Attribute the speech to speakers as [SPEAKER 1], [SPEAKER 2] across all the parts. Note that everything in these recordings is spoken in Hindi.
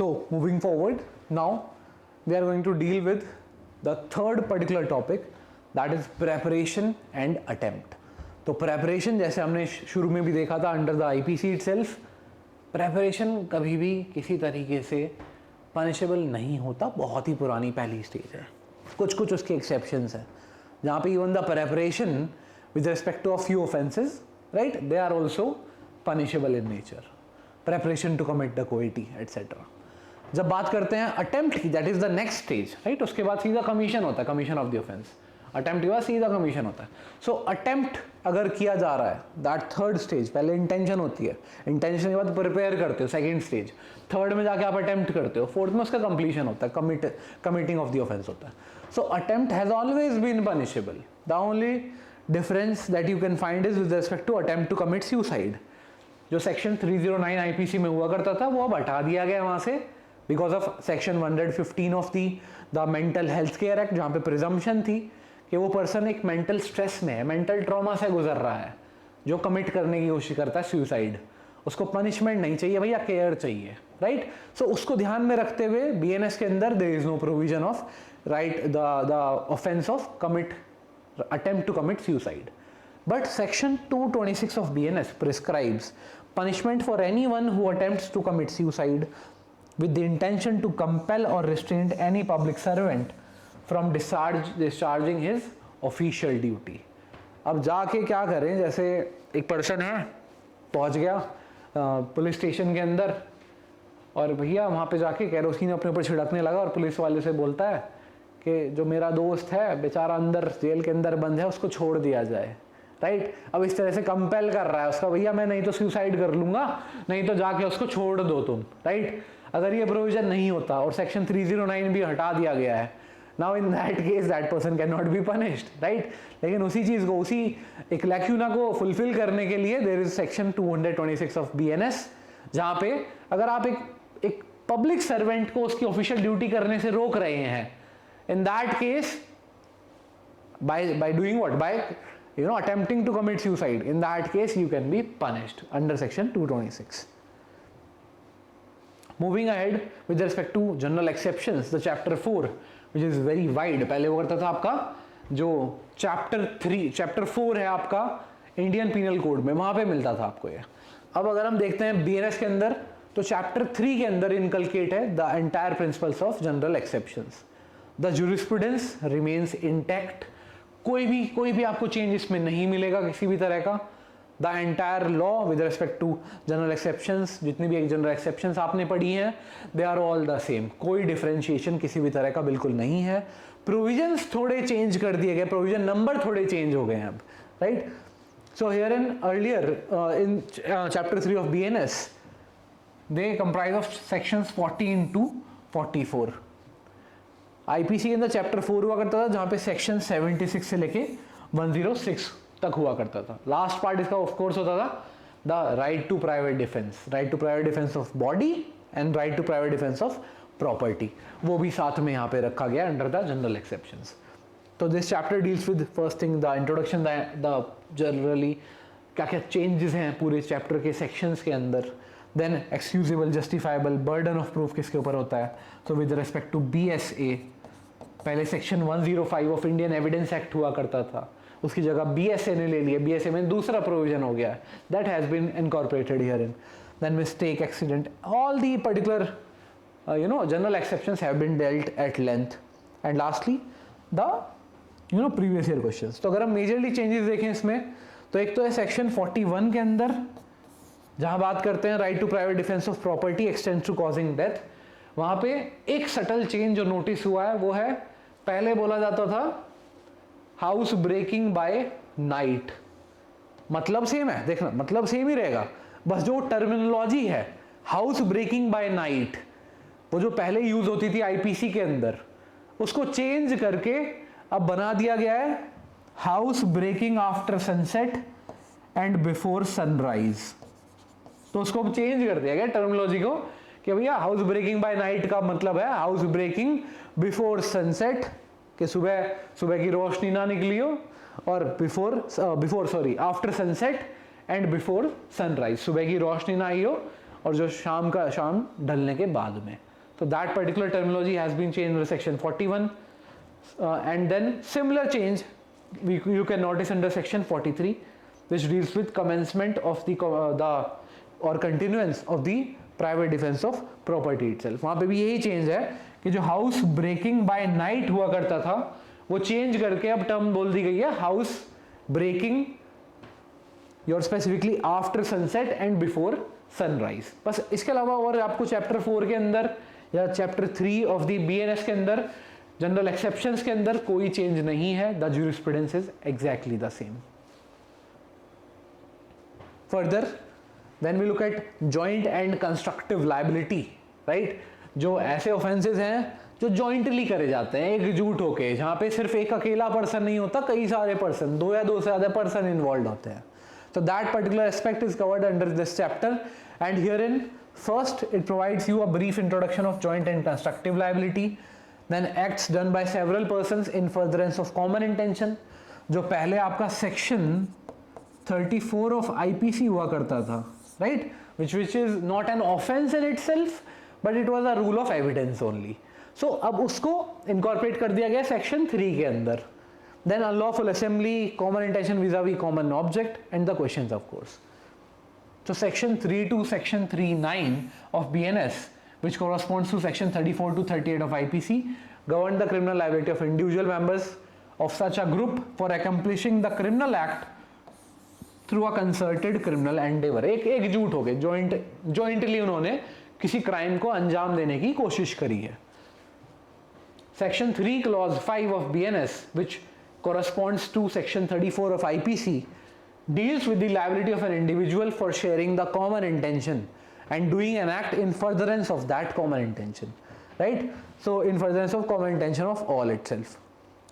[SPEAKER 1] So moving forward, now we are going to deal with the third particular topic, that is preparation and attempt. तो preparation जैसे हमने शुरू में भी देखा था under the IPC itself, preparation कभी भी किसी तरीके से punishable नहीं होता, बहुत ही पुरानी पहली स्टेज है. कुछ कुछ उसके exceptions हैं जहाँ पे even the preparation with respect to a few offenses, right, they are also punishable in nature. Preparation to commit dacoity etc. जब बात करते हैं अटेम्प्ट की, that is the next stage, right, उसके बाद सीधा कमीशन होता है, commission of the offence. Attempt के बाद सीधा कमीशन होता है. सो अटेम्प्ट अगर किया जा रहा है, दैट थर्ड स्टेज, पहले इंटेंशन होती है, इंटेंशन के बाद प्रिपेयर करते हो, सेकंड स्टेज, थर्ड में जाके आप अटेम्प्ट करते हो, फोर्थ में उसका कंप्लीशन होता है, कमिटिंग ऑफ द ऑफेंस होता है. So attempt has always been punishable. The only difference that you can find is with respect to attempt to commit suicide. जो सेक्शन 309 आईपीसी में हुआ करता था वो अब हटा दिया गया वहां से, because of section 115 of the mental health care act, जहाँ पे प्रिजम्पशन थी कि वो पर्सन एक मेंटल स्ट्रेस में है, मेंटल ट्रॉमा से गुजर रहा है, जो कमिट करने की कोशिश करता है सुसाइड. उसको पनिशमेंट नहीं चाहिए भैया, केयर चाहिए, राइट. सो उसको ध्यान में रखते हुए बीएनएस के अंदर there is no provision of right the offence of commit attempt to commit suicide. But section 226 of BNS prescribes punishment for anyone who attempts to commit suicide with the intention to compel or restrain any public servant from discharging his official duty. अब जाके क्या करें, जैसे एक पर्सन है पहुंच गया पुलिस स्टेशन के अंदर और भैया वहाँ पे जाके कैरोसिन अपने ऊपर छिड़कने लगा और पुलिस वाले से बोलता है कि जो मेरा दोस्त है बेचारा अंदर जेल के अंदर बंद है, उसको छोड़ दिया जाए, राइट. अब इस तरह से कंपेल कर रहा है उसका, भैया मैं नहीं तो सुसाइड कर लूंगा, नहीं तो जाके उसको छोड़ दो तुम, राइट. अगर ये प्रोविजन नहीं होता और सेक्शन 309 भी हटा दिया गया है, now in that case that person can not be punished, right. लेकिन उसी चीज को, उसी एक लैक्यूना को फुलफिल करने के लिए there is section 226 of BNS, जहां पे अगर आप एक पब्लिक सर्वेंट को उसकी ऑफिशियल ड्यूटी करने से रोक रहे हैं, in that case by doing what, by attempting to commit suicide, in that case you can be punished under section 226. Moving ahead with respect to general exceptions, the chapter 4 which is very wide, पहले वो करता था आपका जो chapter 4 है आपका इंडियन पीनल कोड में, वहां पे मिलता था आपको ये. अब अगर हम देखते हैं बीएनएस के अंदर, तो चैप्टर 3 के अंदर इनकलकेट है the entire principles of general exceptions. The jurisprudence remains intact, कोई भी आपको चेंज इसमें नहीं मिलेगा किसी भी तरह का. The entire law with respect to general exceptions, जितनी भी जनरल एक्सेप्शंस आपने पढ़ी हैं, they are all the same, कोई डिफरेंशिएशन किसी भी तरह का बिल्कुल नहीं है. प्रोविजंस थोड़े चेंज कर दिए गए, प्रोविजन नंबर थोड़े चेंज हो गए हैं अब, right. So here in earlier in chapter 3 of BNS they comprise of sections 40 to 44. IPC के अंदर चैप्टर 4 हुआ करता था, जहां पे सेक्शन 76 से लेके 106 तक हुआ करता था. लास्ट पार्ट इसका ऑफ कोर्स होता था the right to private defence, right to private defence of body and right to private defence of property, वो भी साथ में यहाँ पे रखा गया अंडर द जनरल एक्सेप्शंस. तो this chapter deals with first thing the introduction, the generally क्या क्या चेंजेस हैं पूरे चैप्टर के सेक्शंस के अंदर. Then excusable, justifiable, burden of proof किसके ऊपर होता है. तो विद रिस्पेक्ट टू बीएसए, पहले सेक्शन 105 ऑफ इंडियन एविडेंस एक्ट हुआ करता था, उसकी जगह बीएसए ने ले लिया, बीएसए में दूसरा प्रोविजन हो गया, that has been incorporated here in. Then mistake, accident, all the particular general exceptions have been dealt at length. And lastly the previous year questions. तो अगर हम मेजरली चेंजेस देखें इसमें, तो एक तो है सेक्शन 41 के अंदर, जहां बात करते हैं right to private defence of property extends to causing death. वहां पे एक सटल चेंज जो नोटिस हुआ है वो है, पहले बोला जाता था हाउस ब्रेकिंग बाय नाइट, मतलब सेम है, देखना मतलब सेम ही रहेगा, बस जो टर्मिनोलॉजी है हाउस ब्रेकिंग बाय नाइट, वो जो पहले यूज होती थी आईपीसी के अंदर, उसको चेंज करके अब बना दिया गया है house breaking after sunset and before sunrise. तो उसको चेंज कर दिया गया टर्मिनोलॉजी को कि भैया हाउस ब्रेकिंग बाय नाइट का मतलब है हाउस ब्रेकिंग बिफोर सनसेट, कि सुबह की रोशनी ना निकली हो, और before after sunset and before sunrise, सुबह की रोशनी ना आई हो और जो शाम ढलने के बाद में. तो that particular terminology has been changed under section 41 and then similar change you can notice under section 43 which deals with commencement of the or continuance of the private defense of property itself. वहाँ पे भी यही चेंज है कि जो हाउस ब्रेकिंग बाय नाइट हुआ करता था वो चेंज करके अब टर्म बोल दी गई है house breaking your specifically after sunset and before sunrise. बस इसके अलावा और आपको चैप्टर 4 के अंदर या चैप्टर 3 ऑफ द BNS के अंदर जनरल एक्सेप्शंस के अंदर कोई चेंज नहीं है. The jurisprudence is exactly the same. Further when we look at joint and constructive liability, right, जो ऐसे ऑफेंसेस हैं जो जॉइंटली करे जाते हैं एकजुट होके, जहां पे सिर्फ एक अकेला पर्सन नहीं होता, कई सारे पर्सन, दो या दो से ज्यादा पर्सन इन्वॉल्व होते हैं. So that particular aspect is covered under this chapter, and herein first it provides you a brief introduction of joint and constructive liability, then acts done by several persons in furtherance of common intention. जो पहले आपका section 34 of IPC हुआ करता था, right, which is not an offense in itself but it was a rule of evidence only. So अब उसको incorporate कर दिया गया section 3 के अंदर. Then unlawful assembly, common intention vis-a-vis common object, and the questions of course. So section 3 to section 3(9) of BNS, which corresponds to section 34 to 38 of IPC, govern the criminal liability of individual members of such a group for accomplishing the criminal act through a concerted criminal endeavor. एकजुट हो गए, jointly उन्होंने किसी क्राइम को अंजाम देने की कोशिश करी है. Section 3 clause 5 of BNS, which corresponds to section 34 of IPC, deals with the liability of an individual for sharing the common intention and doing an act in furtherance of that common intention, right? So in furtherance of common intention of all itself.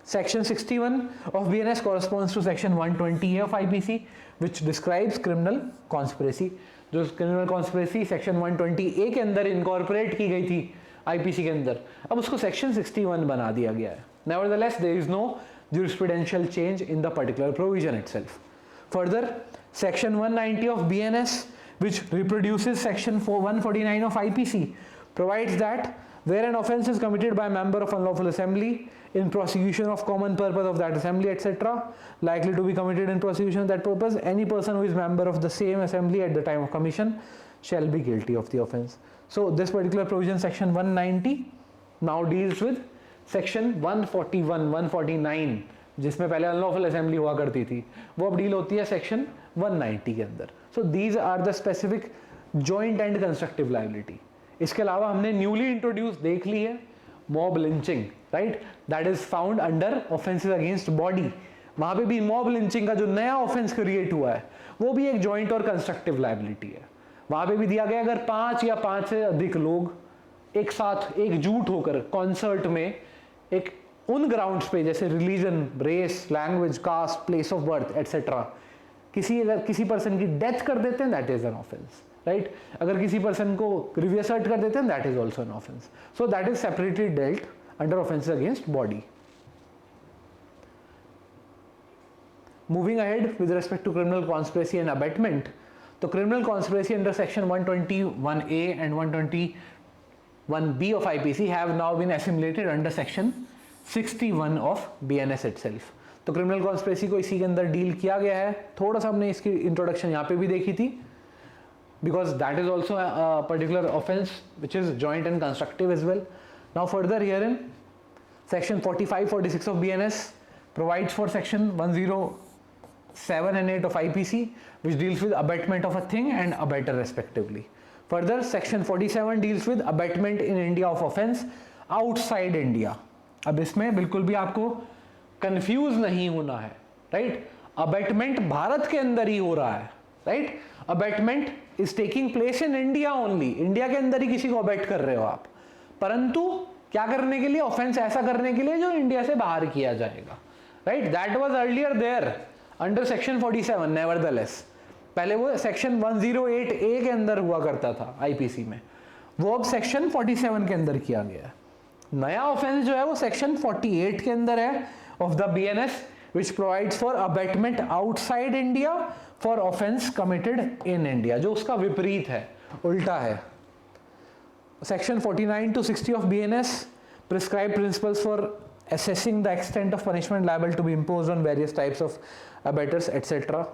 [SPEAKER 1] Section 61 of BNS corresponds to section 120A of IPC, which describes criminal conspiracy. जो criminal conspiracy section 120A के अंदर incorporate की गई थी IPC के अंदर, अब उसको section 61 बना दिया गया है. Nevertheless, there is no jurisprudential change in the particular provision itself. Further, section 190 of BNS, which reproduces section 149 of IPC, provides that where an offence is committed by a member of unlawful assembly in prosecution of common purpose of that assembly, etc., likely to be committed in prosecution of that purpose, any person who is member of the same assembly at the time of commission shall be guilty of the offence. So this particular provision, section 190, now deals with section 141, 149, जिसमें पहले अनलॉफुल असेंबली हुआ करती थी, वो अब डील होती है सेक्शन 190 के अंदर. So these are the specific joint and constructive liability. इसके अलावा हमने न्यूली इंट्रोड्यूस देख ली है mob lynching, right, that is found under offences against body. वहां पे भी मॉब लिंचिंग का जो नया ऑफेंस क्रिएट हुआ है वो भी एक जॉइंट और कंस्ट्रक्टिव लायबिलिटी है. वहां पे भी दिया गया अगर 5 या 5 से अधिक लोग एक साथ एकजुट होकर कॉन्सर्ट में एक उन ग्राउंड्स पे जैसे religion, race, language, caste, place of birth etcetera, किसी पर्सन की डेथ कर देते हैं, that is an offence, right. अगर किसी पर्सन को रिवियसर्ट कर देते हैं, that is also an offence. So that is separately dealt under offences against body. Moving ahead with respect to criminal conspiracy and abetment, तो criminal conspiracy under section 121A and 121B of IPC have now been assimilated under section 61 of BNS itself. तो क्रिमिनल कॉन्स्पिरेसी को इसी के अंदर डील किया गया है. थोड़ा सा हमने इसकी इंट्रोडक्शन यहाँ पे भी देखी थी, because that is also a particular offense which is joint and constructive as well. Now further herein, section 45, 46 of BNS provides for section 107 and 8 of IPC, which deals with abatement of a thing and abater respectively. Further, section 47 deals with abatement in India of offense outside India. अब इसमें बिल्कुल भी आपको कंफ्यूज नहीं होना है, राइट. अबेटमेंट भारत के अंदर ही हो रहा है, right. Abetment is taking place in India only. India के अंदर ही किसी को अबेट कर रहे हो आप, परंतु क्या करने के लिए? ऑफेंस ऐसा करने के लिए जो इंडिया से बाहर किया जाएगा, right. That was earlier there under section 47. Nevertheless पहले वो सेक्शन 108A के अंदर हुआ करता था आईपीसी में, वो अब सेक्शन 47 के अंदर किया गया है. नया ऑफेंस जो है वो सेक्शन 48 के अंदर है of the BNS, which provides for abatement outside India for offense committed in India, जो उसका विपरीत है, उल्टा है. Section 49 to 60 of BNS prescribe principles for assessing the extent of punishment liable to be imposed on various types of abettors etc.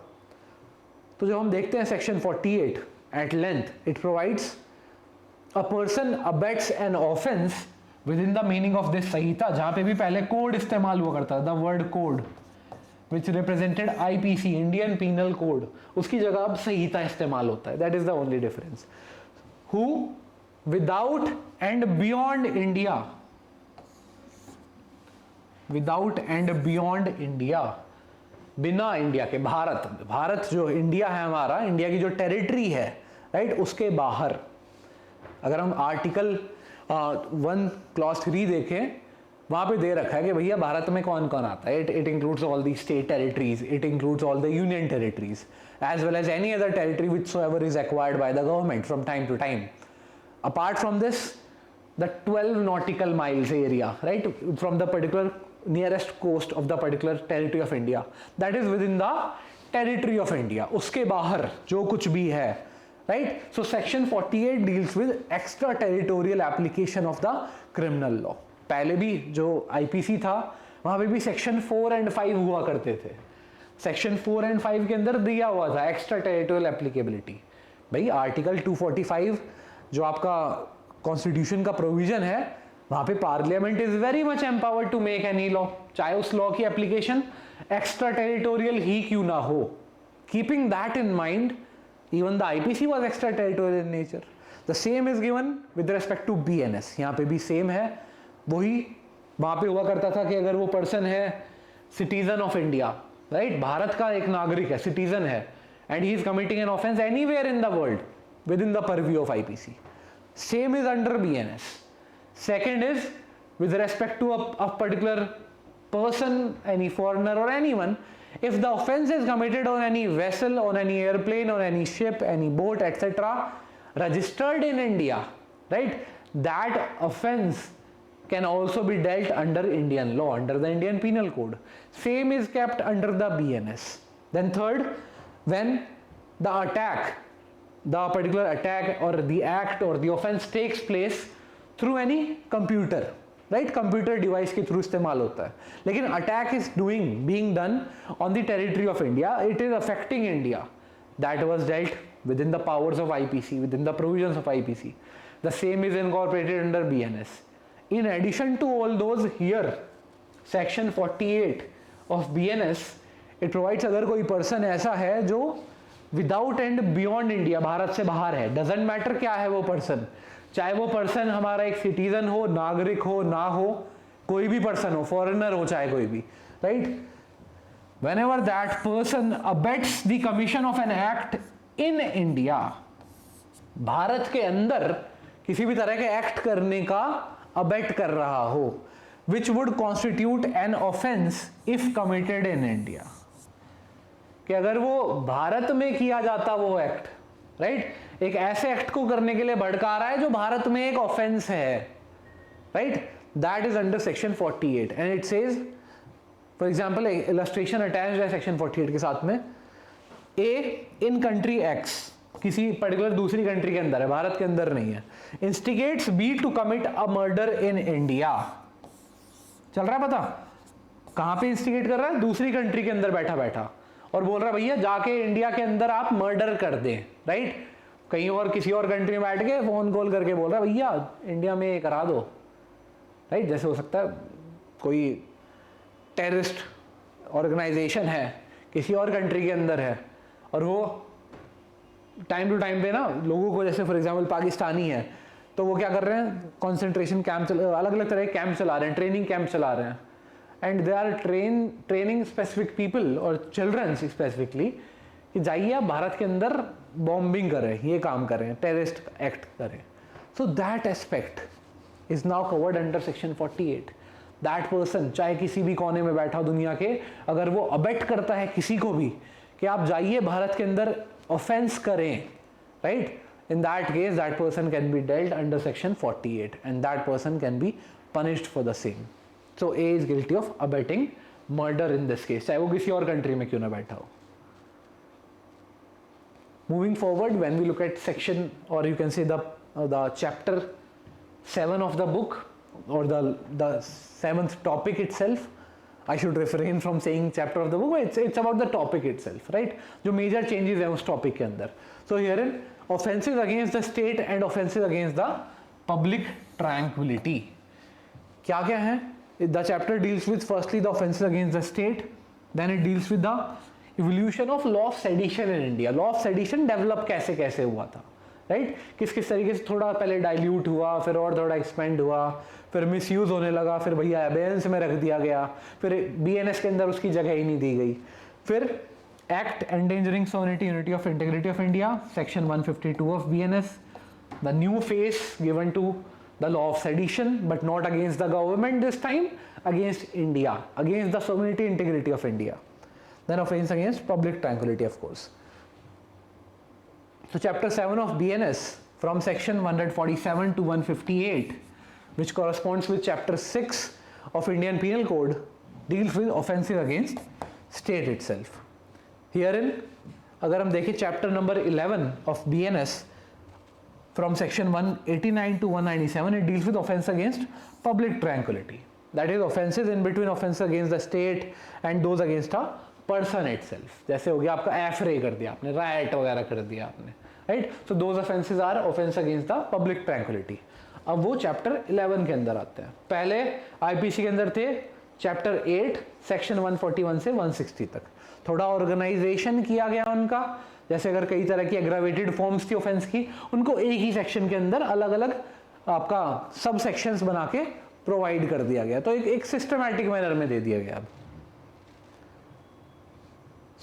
[SPEAKER 1] तो जब हम देखते हैं section 48 at length, it provides a person abets an offense within the meaning of this संहिता, जहाँ पे भी पहले कोड इस्तेमाल हुआ करता था, the word code which represented IPC, Indian Penal Code, उसकी जगह अब संहिता इस्तेमाल होता है. That is the only difference. Who without and beyond India, without and beyond India, बिना इंडिया के, भारत जो इंडिया है हमारा, इंडिया की जो टेरिटरी है, राइट, उसके बाहर. अगर हम आर्टिकल 1 क्लॉज 3 देखें, वहां पे दे रखा है कि भैया भारत में कौन कौन आता है. It includes all the state territories, it includes all the union territories as well as any other territory which so ever is acquired by the government from time to time. Apart from this, the 12 nautical miles area, right, from the particular nearest coast of the particular territory of India, that is within the territory of India. उसके बाहर जो कुछ भी है, right? So section 48 deals with extra territorial application of the criminal law. पहले भी जो IPC था, वहाँ पे भी section 4 and 5 हुआ करते थे. section 4 and 5 के अंदर दिया हुआ था extra territorial applicability. भाई आर्टिकल 245 जो आपका कॉन्स्टिट्यूशन का प्रोविजन है, वहां पे parliament is very much empowered to make any law, चाहे उस लॉ की एप्लीकेशन एक्स्ट्रा टेरिटोरियल ही क्यों ना हो. Keeping that in mind, even the IPC was extra territorial in nature. The same is given with respect to BNS. यहाँ पे भी सेम है. वही वहां पे हुआ करता था कि अगर वो पर्सन है citizen of India, right, Bharat का एक नागरिक है, सिटीजन है, and he is committing an offence anywhere in the world with in the purview of IPC. Same is under BNS. Second is with respect to a particular person, any foreigner or anyone, if the offense is committed on any vessel, on any airplane, on any ship, any boat, etc., registered in India, right, that offense can also be dealt under Indian law, under the Indian Penal Code. Same is kept under the BNS. Then third, when the attack, the particular attack or the act or the offense takes place through any computer, right, computer device के through इस्तेमाल होता है, लेकिन attack is being done on the territory of India, it is affecting India, that was dealt within the powers of IPC, within the provisions of IPC. The same is incorporated under BNS. In addition to all those, here section 48 of BNS, it provides अगर कोई person ऐसा है जो without and beyond India, Bharat से बाहर है, डजेंट मैटर क्या है वो पर्सन, चाहे वो पर्सन हमारा एक सिटीजन हो, नागरिक हो, ना हो, कोई भी पर्सन हो, फॉरेनर हो, चाहे कोई भी, right, whenever that person abets the commission of an act in India, Bharat के अंदर किसी भी तरह के एक्ट करने का अबेट कर रहा हो, which would constitute an offence if committed in India, कि अगर वो भारत में किया जाता वो एक्ट, राइट, एक ऐसे एक्ट को करने के लिए भड़का रहा है जो भारत में एक ऑफेंस है, right, that is under section 48. And it says, for example, illustration attached है सेक्शन 48 के साथ में. ए इन कंट्री एक्स, किसी पर्टिकुलर दूसरी कंट्री के अंदर है, भारत के अंदर नहीं है, instigates B to commit a murder in India. चल रहा है पता कहां पे इंस्टिगेट कर रहा है? दूसरी कंट्री के अंदर बैठा बैठा, और बोल रहा है भैया जाके इंडिया के अंदर आप मर्डर कर दें, राइट, कहीं और किसी और कंट्री में बैठ के फोन कॉल करके बोल रहा है भैया इंडिया में करा दो, राइट. जैसे हो सकता है कोई टेररिस्ट ऑर्गेनाइजेशन है, किसी और कंट्री के अंदर है, और वो टाइम टू टाइम पे ना लोगों को, जैसे फॉर एग्जांपल पाकिस्तानी है, तो वो क्या कर रहे हैं, कंसंट्रेशन कैंप, अलग अलग तरह के कैंप चला रहे हैं, ट्रेनिंग कैंप चला रहे हैं, and they are training specific people और चिल्ड्रन स्पेसिफिकली कि जाइए आप भारत के अंदर बॉम्बिंग करें, ये काम करें, टेररिस्ट एक्ट करें. So that aspect is now covered under section 48. That person चाहे किसी भी कोने में बैठा हो दुनिया के, अगर वो अबेट करता है किसी को भी कि आप जाइए भारत के अंदर ऑफेंस करें, right, in that case that person can be dealt under section 48 and that person can be punished for the same. So A is guilty of abetting murder in this case, चाहे वो किसी और कंट्री में क्यों ना बैठा हो. Moving forward, when we look at section, or you can say the chapter 7 of the book or the 7th topic itself. I should refrain from saying chapter of the book, but it's about the topic itself, right? जो major changes है उस topic के अंदर. So herein offenses against the state and offenses against the public tranquility. क्या क्या है? The chapter deals with firstly the offenses against the state, then it deals with the evolution of law of sedition in India. Law of sedition develop कैसे कैसे हुआ था, राइट? किस किस तरीके से थोड़ा पहले डाइल्यूट हुआ, फिर और थोड़ा एक्सपेंड हुआ, फिर मिसयूज होने लगा, फिर भैया एबेंस में रख दिया गया, फिर बीएनएस के अंदर उसकी जगह ही नहीं दी गई. फिर act endangering sovereignty unity of integrity of India, section 152 of BNS, the new face given to the law of sedition, but not against the government this time, against India, against the sovereignty integrity of India. Then offense against public tranquility, of course. So chapter 7 of BNS from section 147 to 158, which corresponds with chapter 6 of Indian Penal Code, deals with offenses against state itself. Herein अगर हम देखें chapter number 11 of BNS from section 189 to 197, it deals with offense against public tranquility. That is offenses in between offenses against the state and those against a person itself. जैसे हो गया आपका एफरे कर दिया आपने, राइट वगैरह कर दिया आपने, right? So those offenses are offense against the public tranquility. अब वो चैप्टर 11 के अंदर आते हैं. पहले आईपीसी के अंदर थे चैप्टर 8 सेक्शन 141 से 160 तक. थोड़ा ऑर्गेनाइजेशन किया गया उनका, जैसे अगर कई तरह की एग्रावेटेड फॉर्म्स थी ऑफेंस की, उनको एक ही सेक्शन के अंदर अलग अलग आपका सब सेक्शंस बना के प्रोवाइड कर दिया गया. तो एक सिस्टमैटिक मैनर में दे दिया गया. अब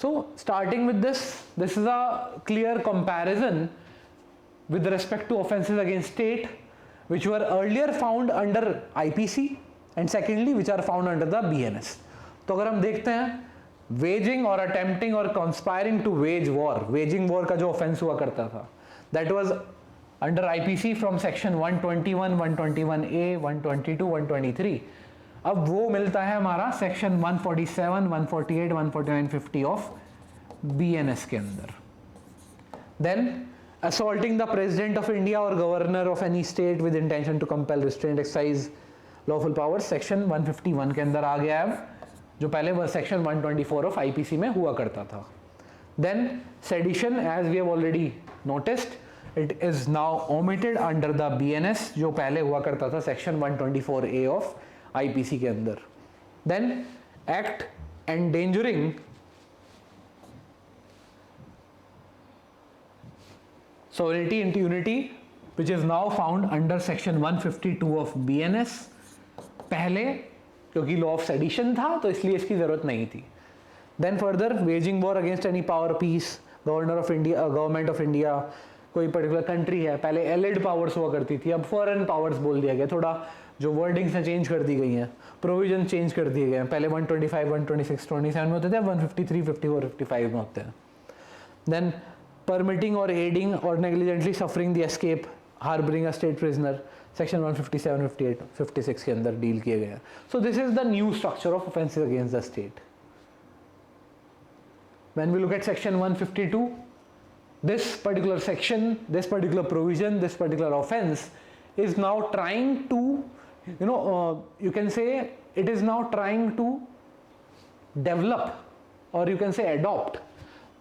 [SPEAKER 1] so starting with this is a clear comparison with respect to offenses against state which were earlier found under IPC and secondly which are found under the BNS. तो अगर हम देखते हैं waging or attempting or conspiring to wage war, waging war का जो offense हुआ करता था, that was under IPC from section 121, 121A, 122, 123. अब वो मिलता है हमारा section 147, 148, 149, 50 of BNS के अंदर. Then assaulting the president of India or governor of any state with intention to compel, restrain, exercise lawful powers, section 151 के अंदर आ गया है, जो पहले वह section 124 of IPC में हुआ करता था. Then sedition, as we have already noticed, it is now omitted under the BNS, जो पहले हुआ करता था section 124A of IPC के अंदर. Then act endangering sovereignty and unity, which is now found under section 152 of BNS. पहले क्योंकि लॉ ऑफ सेडिशन था तो इसलिए इसकी जरूरत नहीं थी. Then further waging war against any power peace, governor of India, government of India, कोई पर्टिकुलर कंट्री है, पहले एलिड पावर्स हुआ करती थी, अब फॉरेन पावर्स बोल दिया गया. थोड़ा जो वर्डिंग्स हैं चेंज कर दी गई हैं, प्रोविजन चेंज कर दिए गए हैं. पहले 125, 126, 27 में होते थे, 153, 54, 55 में होते हैं. Then permitting or aiding or negligently suffering the escape, harboring a state prisoner, section 157, 58, 56 के अंदर डील किए गए हैं. So this is the new structure of offenses against the state. When we look at section 152, this particular section, this particular provision, this particular offense is now trying to, you can say it is now trying to develop, or you can say adopt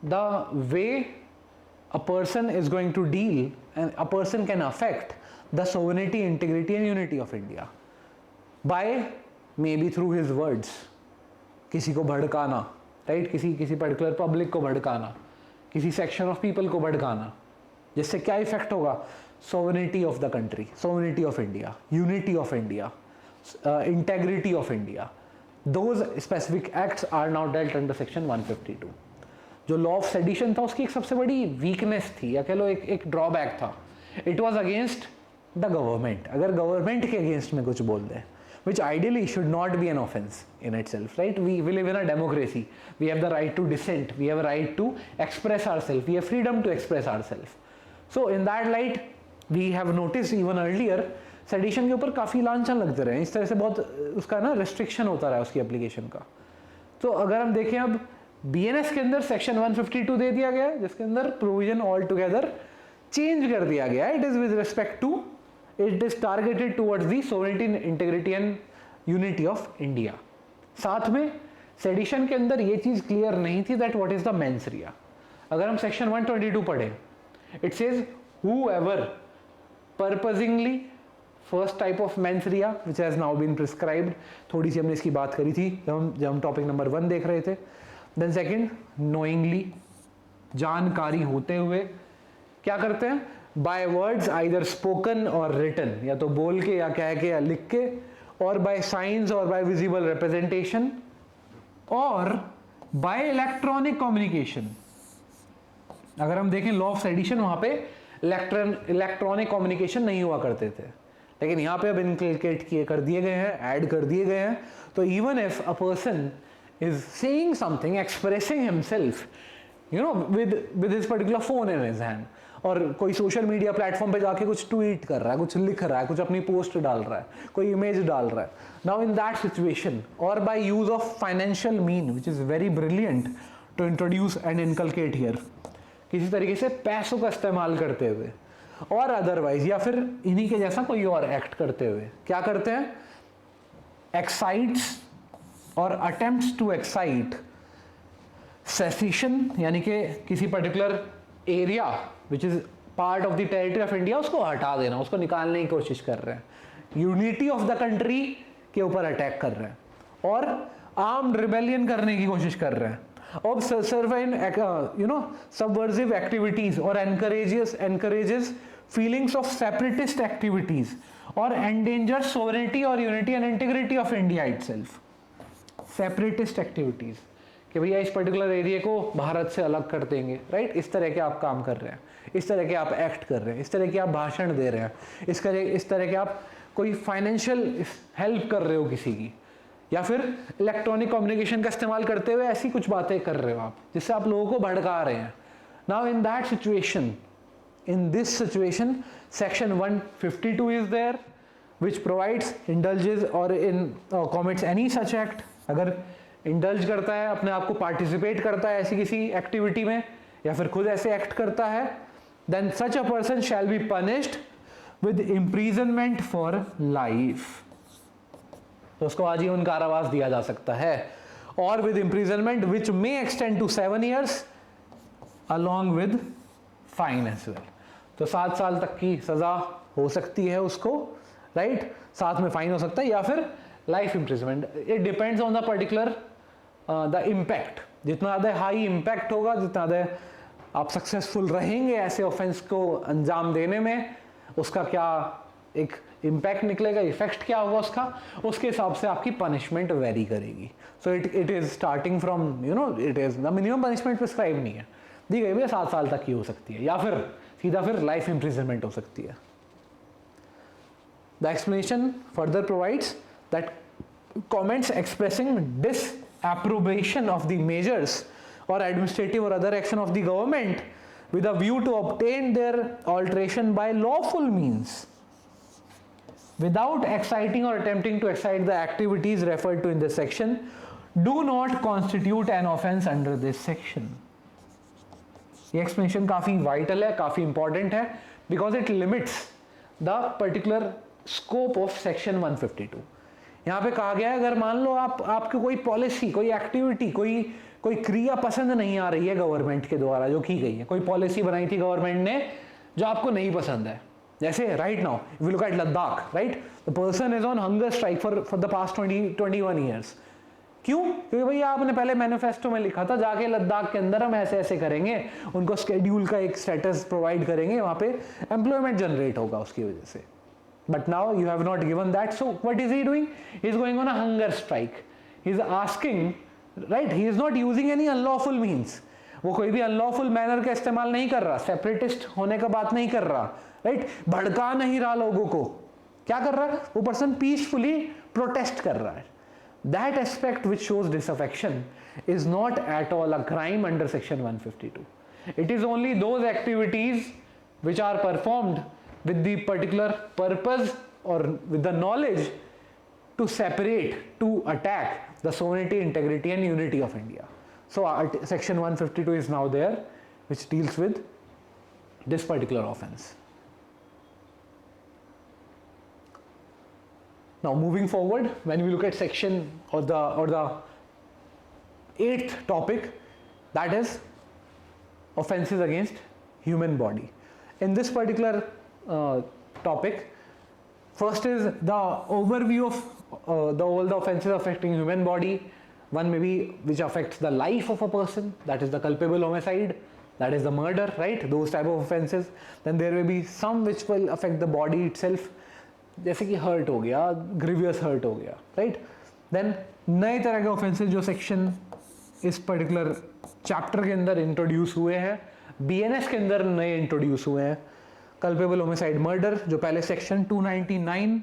[SPEAKER 1] the way a person is going to deal and a person can affect the sovereignty, integrity and unity of India by maybe through his words. किसी को भड़काना, राइट? किसी पर्टिकुलर पब्लिक को भड़काना, किसी सेक्शन ऑफ पीपल को भड़काना, जिससे क्या इफेक्ट होगा? sovereignty of the country, sovereignty of India, unity of India, integrity of India. Those specific acts are now dealt under section 152. जो लॉ ऑफ सेडिशन था उसकी एक सबसे बड़ी वीकनेस थी, या कह लो एक ड्रॉबैक था. It was against the government. अगर गवर्नमेंट के अगेंस्ट में कुछ बोल दें, which ideally should not be an offense in itself, right? We live in a democracy. We have the right to dissent. We have a right to express ourselves. We have freedom to express ourselves. So in that light, we have noticed even earlier, sedition के ऊपर काफ़ी लांछन लगते रहे. इस तरह से बहुत उसका ना रिस्ट्रिक्शन होता रहा उसकी एप्लीकेशन का. तो अगर हम देखें अब बीएनएस के अंदर सेक्शन 152 दे दिया गया, जिसके अंदर प्रोविजन ऑल टुगेदर चेंज कर दिया गया. It is with respect to it is targeted towards the sovereignty, integrity and unity of India. साथ में सेडिशन के अंदर ये चीज क्लियर नहीं थी that what is the mens rea. अगर हम सेक्शन 122 पढ़े, it says whoever purposingly, first type of mens rea which has now been prescribed, थोड़ी सी हमने इसकी बात करी थी जब हम टॉपिक नंबर 1 देख रहे थे। देन सेकंड, नोइंगली, जानकारी होते हुए क्या करते हैं, बाय वर्ड्स आइदर स्पोकन और रिटन, या तो बोल के या कह के या लिख के, और बाय साइंस और बाय विजिबल रिप्रेजेंटेशन, और बाय इलेक्ट्रॉनिक कम्युनिकेशन। अगर हम देखें लॉ ऑफ सेडिशन, वहां पे इलेक्ट्रॉनिक कम्युनिकेशन नहीं हुआ करते थे, लेकिन यहाँ पे अब इनकलकेट किए कर दिए गए हैं, ऐड कर दिए गए हैं। तो even if a person is saying something, expressing himself you know with his particular phone in his hand, और कोई सोशल मीडिया प्लेटफॉर्म पे जाके कुछ ट्वीट कर रहा है, कुछ लिख रहा है, कुछ अपनी पोस्ट डाल रहा है, कोई इमेज डाल रहा है, नाउ इन दैट सिचुएशन, और by use of financial mean which is very brilliant to introduce and inculcate here, किसी तरीके से पैसों का इस्तेमाल करते हुए, और अदरवाइज या फिर इन्हीं के जैसा कोई और एक्ट करते हुए, क्या करते हैं, एक्साइट्स और अटेम्प्ट्स टू एक्साइट सेसिशन, यानी कि किसी particular area which is part of the territory of India, उसको हटा देना, उसको निकालने की कोशिश कर रहे हैं, यूनिटी ऑफ द कंट्री के ऊपर अटैक कर रहे हैं, और आर्म्ड रिबेलियन करने की कोशिश कर रहे हैं, of certain subversive activities, or encourages feelings of separatist activities, or endangers sovereignty or unity and integrity of India itself. Separatist activities कि भैया इस पर्टिकुलर एरिया को भारत से अलग कर देंगे, राइट, इस तरह के आप काम कर रहे हैं, इस तरह के आप एक्ट कर रहे हैं, इस तरह के आप भाषण दे रहे हैं, इस तरह के आप कोई फाइनेंशियल हेल्प कर रहे हो किसी की, या फिर इलेक्ट्रॉनिक कम्युनिकेशन का इस्तेमाल करते हुए ऐसी कुछ बातें कर रहे हो आप जिससे आप लोगों को भड़का रहे हैं। Now in that situation, in this situation, section 152 is there which provides, indulges और in commits any such act. अगर इंडल्ज करता है, अपने आप को पार्टिसिपेट करता है ऐसी किसी एक्टिविटी में, या फिर खुद ऐसे एक्ट करता है, then such a person shall be punished with imprisonment for life, तो उसको आजीवन कारावास दिया जा सकता है, और with imprisonment which may extend to 7 years along with fine as well. तो 7 साल तक की सजा हो सकती है उसको, राइट, साथ में फाइन हो सकता है, या फिर life imprisonment. It depends on the particular the impact, जितना ज़्यादा हाई इम्पैक्ट होगा, जितना ज़्यादा आप सक्सेसफुल रहेंगे ऐसे ऑफेंस को अंजाम देने में, उसका क्या एक इम्पैक्ट निकलेगा, इफेक्ट क्या होगा उसका, उसके हिसाब से आपकी पनिशमेंट वेरी करेगी। So it is starting from it is the minimum punishment prescribe नहीं है, दी गई भैया 7 साल तक की हो सकती है, या फिर सीधा फिर लाइफ इम्प्रिजनमेंट हो सकती है। The explanation further provides that comments expressing disapprobation of the measures or administrative or other action of the government with a view to obtain their alteration by lawful means without exciting or attempting to excite the activities referred to in this section do not constitute an offense under this section. ये explanation काफी vital है, काफी important है, because it limits the particular scope of section 152. यहाँ पे कहा गया है अगर मान लो आपको कोई पॉलिसी, कोई एक्टिविटी, कोई क्रिया पसंद नहीं आ रही है गवर्नमेंट के द्वारा जो की गई है, कोई पॉलिसी बनाई थी गवर्नमेंट ने जो आपको नहीं पसंद है, जैसे right now if you look at Ladakh, right, the person is on hunger strike for the past 21 years. क्यों? क्योंकि भैया आपने पहले मैनिफेस्टो में लिखा था जाके लद्दाख के अंदर हम ऐसे ऐसे करेंगे, उनको स्केड्यूल का एक स्टेटस प्रोवाइड करेंगे, वहां पे एम्प्लॉयमेंट जनरेट होगा उसकी वजह से, but now you have not given that, so what is he doing? He is going on a hunger strike, he is asking, right, he is not using any unlawful means, वो कोई भी अनलॉफुल मैनर का इस्तेमाल नहीं कर रहा, सेपरेटिस्ट होने का बात नहीं कर रहा, राइट, भड़का नहीं रहा लोगों को, क्या कर रहा है वो पर्सन? पीसफुली प्रोटेस्ट कर रहा है। That aspect which shows disaffection is not at all a crime under section 152. It is only those activities which are performed with the particular purpose or with the knowledge to separate, to attack the sovereignty, integrity and unity of India. So section 152 is now there which deals with this particular offense. Now moving forward, when we look at section or the 8th topic, that is offenses against human body. In this particular topic, first is the overview of all the offenses affecting human body. One maybe which affects the life of a person, that is the culpable homicide, that is the murder, right? Those type of offenses. Then there may be some which will affect the body itself, जैसे कि हर्ट हो गया, ग्रीवियस हर्ट हो गया, राइट. देन नए तरह के ऑफेंसेस जो सेक्शन इस पर्टिकुलर चैप्टर के अंदर इंट्रोड्यूस हुए हैं, बीएनएस के अंदर नए इंट्रोड्यूस हुए हैं. कल्पेबल होमिसाइड मर्डर जो पहले सेक्शन 299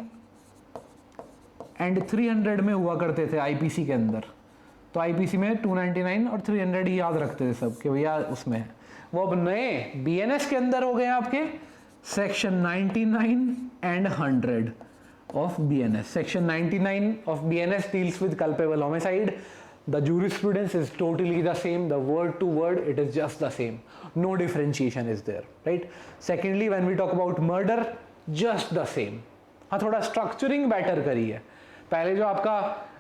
[SPEAKER 1] एंड 300 में हुआ करते थे आईपीसी के अंदर, तो आईपीसी में 299 और 300 ही याद रखते थे सब कि भैया उसमें है. वो अब नए बीएनएस के अंदर हो गए आपके section 99 and 100 of BNS. Section 99 of BNS deals with culpable homicide. The jurisprudence is totally the same, the word to word it is just the same, no differentiation is there, right? Secondly, when we talk about murder, just the same. हाँ, थोड़ा structuring better करी है. पहले जो आपका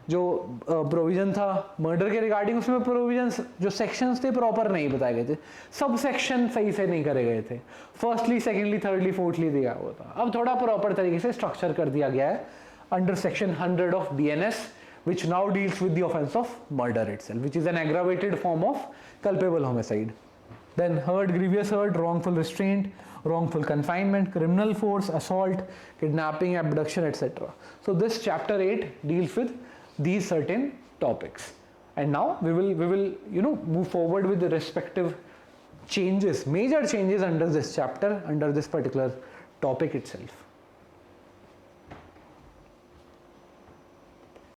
[SPEAKER 1] जो प्रोविजन था मर्डर के रिगार्डिंग, उसमें प्रोविजंस जो सेक्शंस थे प्रॉपर नहीं बताए गए थे, सब सेक्शन सही से नहीं करे गए थे, फर्स्टली सेकेंडली थर्डली फोर्थली दिया हुआ था. अब थोड़ा प्रॉपर तरीके से स्ट्रक्चर कर दिया गया है under section 100 of BNS, which now deals with the offense of murder itself, which is an aggravated form of culpable homicide. Then hurt, grievous hurt, wrongful restraint, wrongful confinement, criminal force, assault, kidnapping, abduction, etc. So this chapter 8 deals with these certain topics, and now we will move forward with the respective changes, major changes under this chapter, under this particular topic itself.